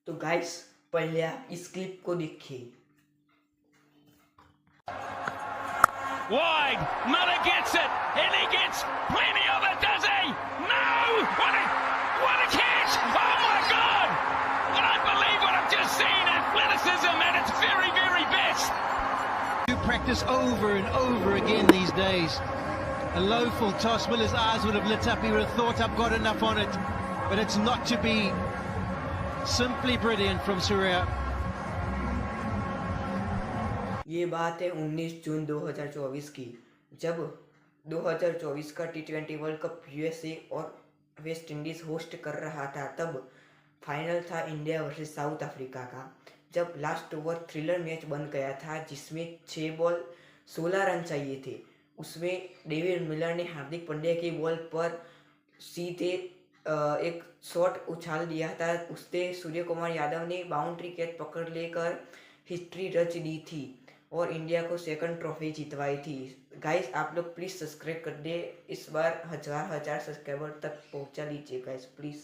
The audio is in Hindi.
तो गाइस पहले आप इस क्लिप को देखिए। Wide, Muller gets it, and he gets plenty of it, does he? No! What a catch! Oh my God! I don't believe what I've just seen. Athleticism at its very, very best. You practice over and over again these days. A low full toss, Miller's eyes would have lit up. He would have thought, I've got enough on it. But it's not to be. Simply brilliant from Surya. ये बात है 19 जून 2024 की, जब 2024 का T20 वर्ल्ड कप यूएसए और वेस्ट इंडीज होस्ट कर रहा था। तब फाइनल था इंडिया वर्सेस साउथ अफ्रीका का, जब लास्ट ओवर थ्रिलर मैच बन गया था जिसमें 6 बॉल 16 रन चाहिए थे। उसमें डेविड मिलर ने हार्दिक पांड्या की बॉल पर सीधे एक शॉट उछाल दिया था। उससे सूर्य कुमार यादव ने बाउंड्री कैच पकड़ लेकर हिस्ट्री रच दी थी और इंडिया को सेकंड ट्रॉफी जितवाई थी। गाइस आप लोग प्लीज़ सब्सक्राइब कर दे, इस बार हजार सब्सक्राइबर तक पहुंचा लीजिए गाइस प्लीज़।